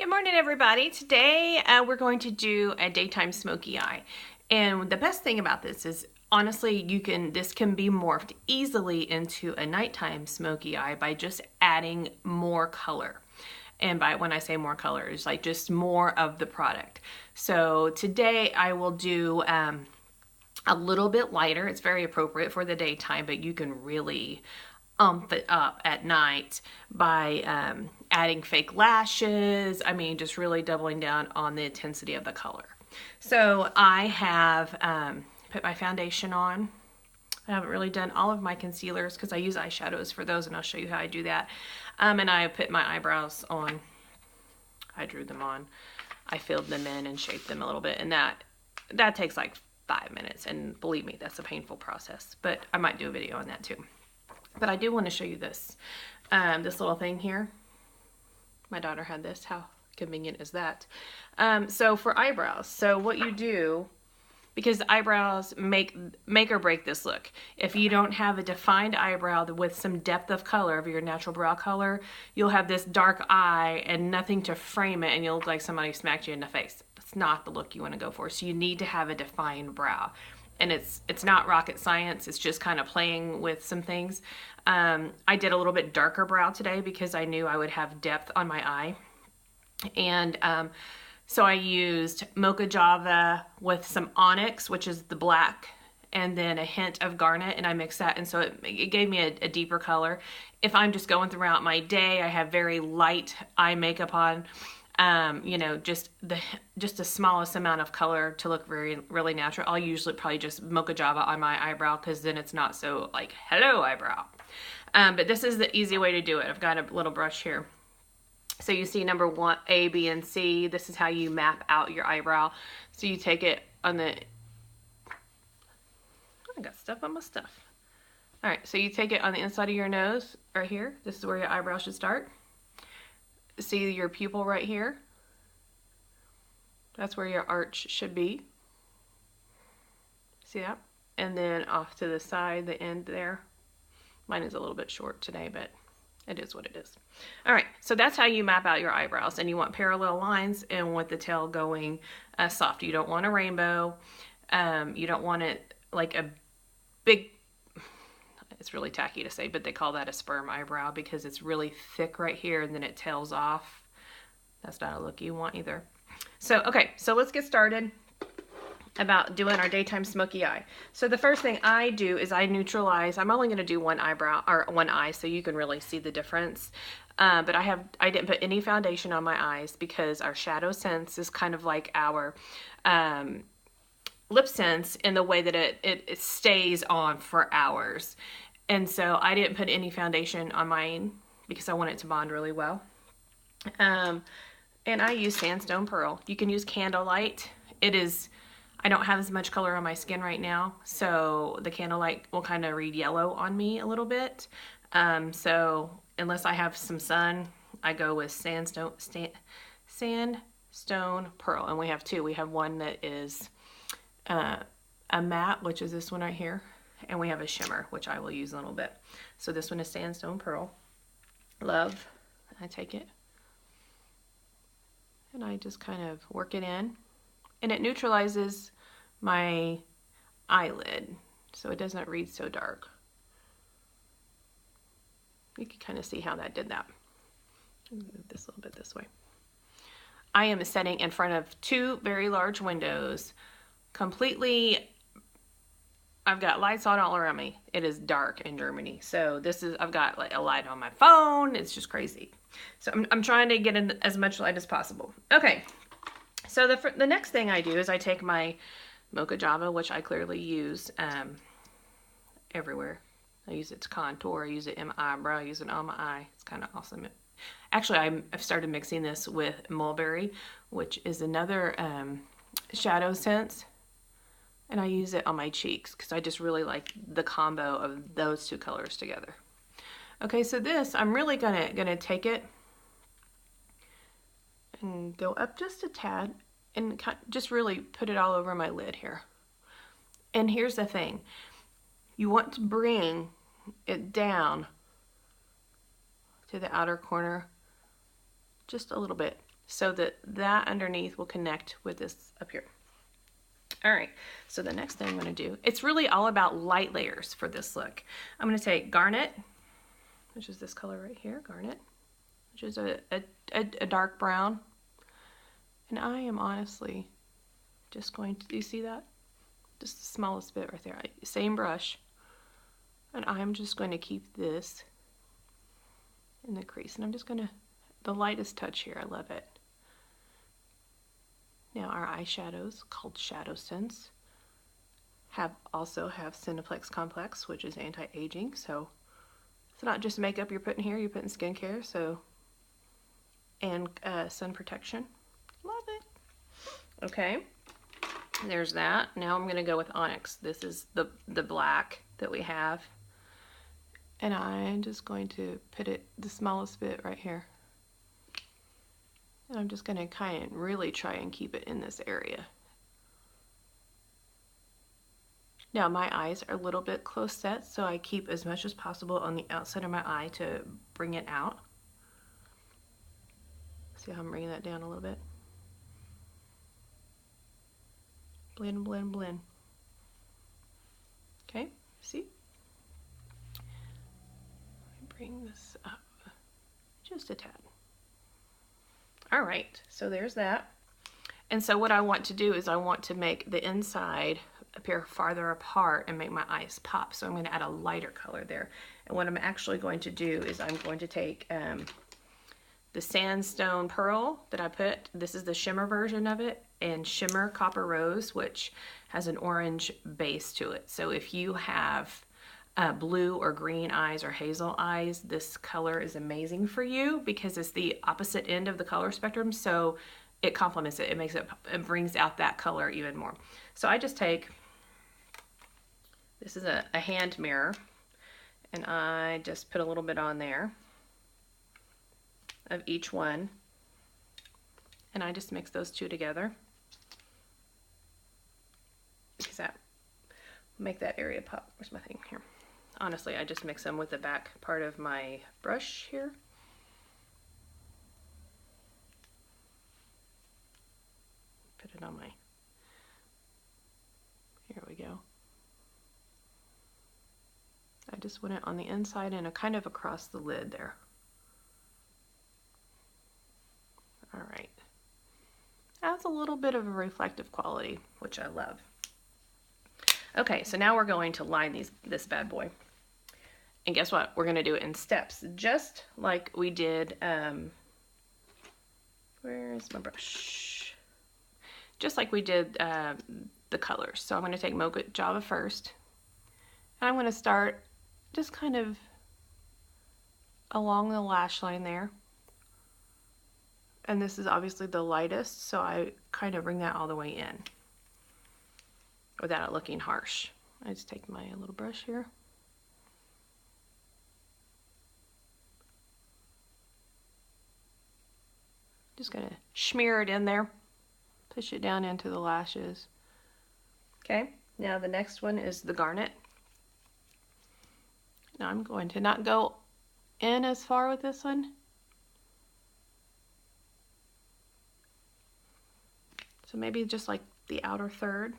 Good morning, everybody. Today we're going to do a daytime smoky eye. And the best thing about this is, honestly, this can be morphed easily into a nighttime smoky eye by just adding more color. And when I say more color, it's like just more of the product. So today I will do a little bit lighter. It's very appropriate for the daytime, but you can really ump it up at night by adding fake lashes. I mean, just really doubling down on the intensity of the color. So I have put my foundation on. I haven't really done all of my concealers because I use eyeshadows for those, and I'll show you how I do that. And I put my eyebrows on. I drew them on. I filled them in and shaped them a little bit, and that takes like 5 minutes, and believe me, that's a painful process, but I might do a video on that too. But I do want to show you this this little thing here. My daughter had this. How convenient is that? So for eyebrows, so what you do, because eyebrows make or break this look. If you don't have a defined eyebrow with some depth of color of your natural brow color, you'll have this dark eye and nothing to frame it, and you'll look like somebody smacked you in the face. It's not the look you want to go for. So you need to have a defined brow. And it's not rocket science. It's just kind of playing with some things. I did a little bit darker brow today because I knew I would have depth on my eye. And so I used Mocha Java with some onyx, which is the black, and then a hint of garnet, and I mixed that, and so it gave me a deeper color. If I'm just going throughout my day, I have very light eye makeup on, you know, just the smallest amount of color to look really natural. I'll usually probably just Mocha Java on my eyebrow, because then it's not so like, hello eyebrow. But this is the easy way to do it. I've got a little brush here. So you see number 1, A, B, and C. This is how you map out your eyebrow. So you take it on the, I got stuff on my stuff. All right, so you take it on the inside of your nose right here. This is where your eyebrow should start. See your pupil right here? That's where your arch should be. See that? And then off to the side, the end there. Mine is a little bit short today, but it is what it is. All right, so that's how you map out your eyebrows, and you want parallel lines and with the tail going soft. You don't want a rainbow. You don't want it like a big, it's really tacky to say, but they call that a sperm eyebrow because it's really thick right here and then it tails off. That's not a look you want either. So, okay, so let's get started about doing our daytime smoky eye. So the first thing I do is I neutralize. I'm only going to do one eyebrow or one eye so you can really see the difference. But I didn't put any foundation on my eyes because our ShadowSense is kind of like our lip sense in the way that it stays on for hours. And so I didn't put any foundation on mine because I want it to bond really well. And I use Sandstone Pearl. You can use Candlelight. I don't have as much color on my skin right now, so the Candlelight will kind of read yellow on me a little bit. So unless I have some sun, I go with Sandstone Pearl, and we have two. We have one that is a matte, which is this one right here, and we have a shimmer, which I will use a little bit. So this one is Sandstone Pearl. Love. I take it, and I just kind of work it in. And it neutralizes my eyelid, so it doesn't read so dark. You can kind of see how that did that. Move this a little bit this way. I am sitting in front of 2 very large windows, completely, I've got lights on all around me. It is dark in Germany, so I've got like a light on my phone. It's just crazy. So I'm trying to get in as much light as possible. Okay. So the next thing I do is I take my Mocha Java, which I clearly use everywhere. I use it to contour, I use it in my eyebrow, I use it on my eye. It's kind of awesome. Actually, I've started mixing this with Mulberry, which is another ShadowSense, and I use it on my cheeks because I just really like the combo of those 2 colors together. Okay, so this, I'm really gonna take it and go up just a tad and just really put it all over my lid here. And here's the thing. You want to bring it down to the outer corner just a little bit. so that that underneath will connect with this up here. All right, so the next thing I'm going to do, it's really all about light layers for this look. I'm going to take Garnet, which is this color right here, Garnet, which is a dark brown. And I am honestly just going to, do you see that? Just the smallest bit right there. Same brush. And I'm just going to keep this in the crease. And I'm just going to, the lightest touch here, I love it. Now our eyeshadows, called ShadowSense, also have Cineplex Complex, which is anti-aging. So it's not just makeup you're putting here, you're putting skincare, so, and sun protection. Love it. Okay, there's that. Now I'm gonna go with Onyx. This is the black that we have. And I'm just going to put it the smallest bit right here. And I'm just going to kind of really try and keep it in this area. Now my eyes are a little bit close set, so I keep as much as possible on the outside of my eye to bring it out. See how I'm bringing that down a little bit? Blend, blend, blend. Okay, see? Bring this up just a tad. All right, so there's that. And so what I want to do is I want to make the inside appear farther apart and make my eyes pop. So I'm going to add a lighter color there. And what I'm actually going to do is I'm going to take the Sandstone Pearl that I put. This is the shimmer version of it, and Shimmer Copper Rose, which has an orange base to it. So if you have blue or green eyes or hazel eyes, this color is amazing for you because it's the opposite end of the color spectrum, so it complements it. It brings out that color even more. So I just take, this is a hand mirror, and I just put a little bit on there of each one, and I just mix those two together because that will make that area pop. Where's my thing here? Honestly, I just mix them with the back part of my brush here. Put it on my, here we go. I just went it on the inside and kind of across the lid there. All right. Adds a little bit of a reflective quality, which I love. Okay, so now we're going to line this bad boy. And guess what? We're going to do it in steps, just like we did, where's my brush? Just like we did the colors. So I'm going to take Mocha Java first. And I'm going to start just kind of along the lash line there. And this is obviously the lightest, so I kind of bring that all the way in without it looking harsh. I just take my little brush here. Just gonna smear it in there, push it down into the lashes. Okay, now the next one is the Garnet. Now I'm going to not go in as far with this one. So maybe just like the outer third.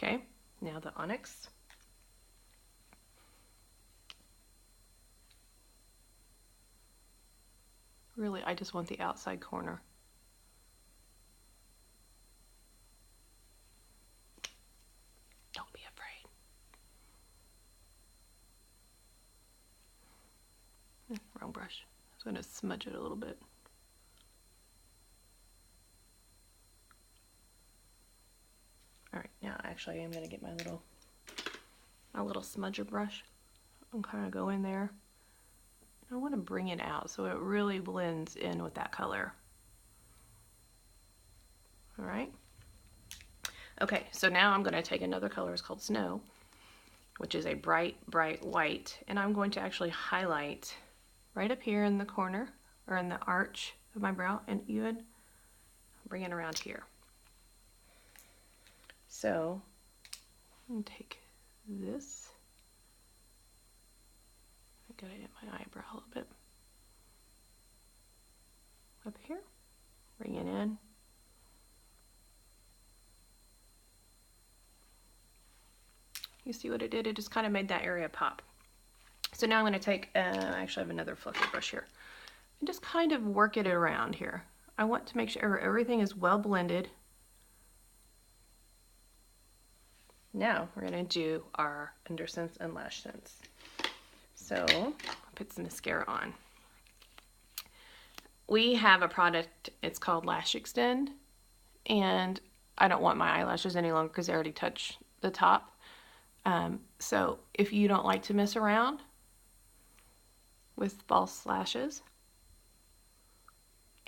Okay, now the Onyx. Really, I just want the outside corner. Don't be afraid. Wrong brush. I was going to smudge it a little bit. All right, now actually I'm going to get my little smudger brush and kind of go in there. I want to bring it out so it really blends in with that color. All right. Okay, so now I'm going to take another color. It's called Snow, which is a bright, bright white. And I'm going to actually highlight right up here in the corner or in the arch of my brow, and even bring it around here. So I'm going to take this. I gotta hit my eyebrow a little bit. Up here, bring it in. You see what it did? It just kind of made that area pop. So now I'm going to take, I actually have another fluffy brush here, and just kind of work it around here. I want to make sure everything is well blended. Now we're going to do our Undersense and Lash Sense. So I'll put some mascara on. We have a product, it's called Lash Extend, and I don't want my eyelashes any longer because they already touch the top. So if you don't like to mess around with false lashes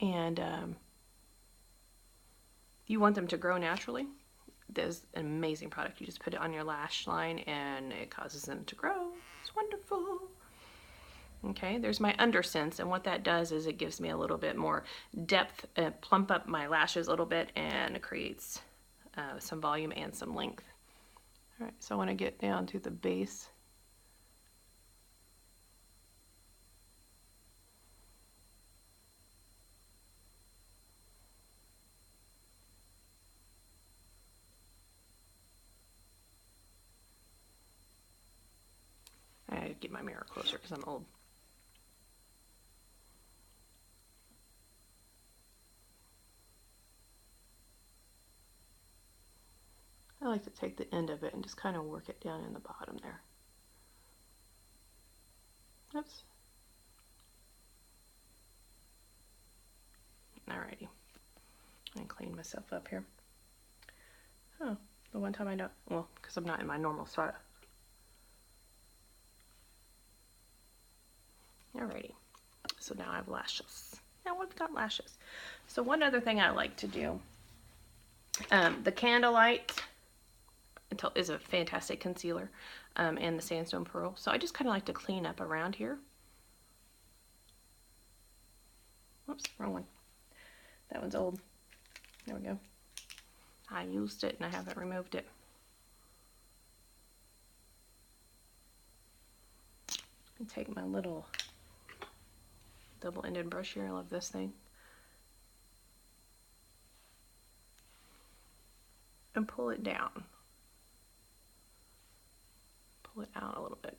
and you want them to grow naturally, there's an amazing product. You just put it on your lash line and it causes them to grow. It's wonderful. Okay, there's my Undersense, and what that does is it gives me a little bit more depth, plump up my lashes a little bit, and it creates some volume and some length. All right, so I want to get down to the base. I gotta get my mirror closer because I'm old. I like to take the end of it and just kind of work it down in the bottom there. Oops. Alrighty. I clean myself up here. Oh, the one time I don't, well, because I'm not in my normal spot. Alrighty. So now I have lashes. Now we've got lashes. So one other thing I like to do, the Candlelight is a fantastic concealer, and the Sandstone Pearl. So I just kind of like to clean up around here. Oops, wrong one. That one's old. There we go. I used it and I haven't removed it. And take my little double-ended brush here. I love this thing. And pull it down. Pull it out a little bit.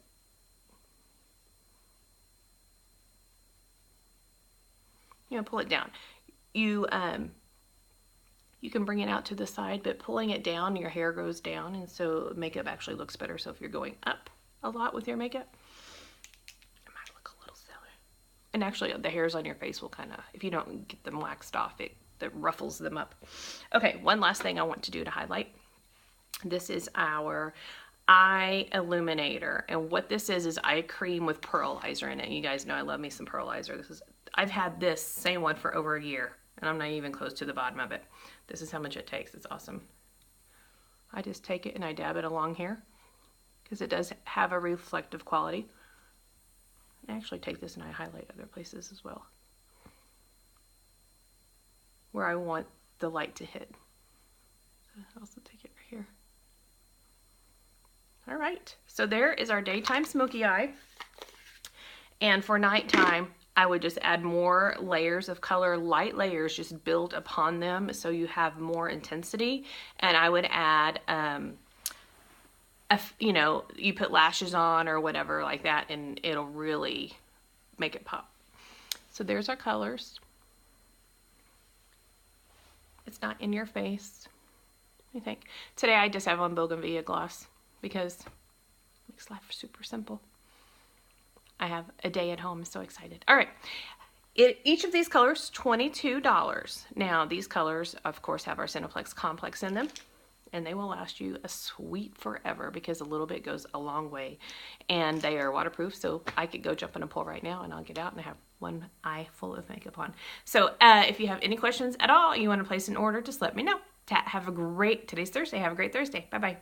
You know, pull it down. You can bring it out to the side, but pulling it down, your hair goes down, and so makeup actually looks better. So if you're going up a lot with your makeup, it might look a little silly. And actually, the hairs on your face will kind of, if you don't get them waxed off, that ruffles them up. Okay, one last thing I want to do to highlight. This is our eye illuminator, and what this is eye cream with pearlizer in it. You guys know I love me some pearlizer. I've had this same one for over a year, and I'm not even close to the bottom of it. This is how much it takes. It's awesome. I just take it and I dab it along here because it does have a reflective quality. I actually take this and I highlight other places as well where I want the light to hit. So I also take it right here. All right, so there is our daytime smoky eye. And for nighttime, I would just add more layers of color, light layers, just build upon them so you have more intensity. And I would add, you know, you put lashes on or whatever like that, and it'll really make it pop. So there's our colors. It's not in your face. I think today I just have on Bougainvillea gloss because it makes life super simple. I have a day at home. I'm so excited. All right. Each of these colors, $22. Now, these colors, of course, have our Cineplex Complex in them, and they will last you a sweet forever because a little bit goes a long way, and they are waterproof, so I could go jump in a pool right now, and I'll get out and I have one eye full of makeup on. So if you have any questions at all, you want to place an order, just let me know. Have a great, today's Thursday. Have a great Thursday. Bye-bye.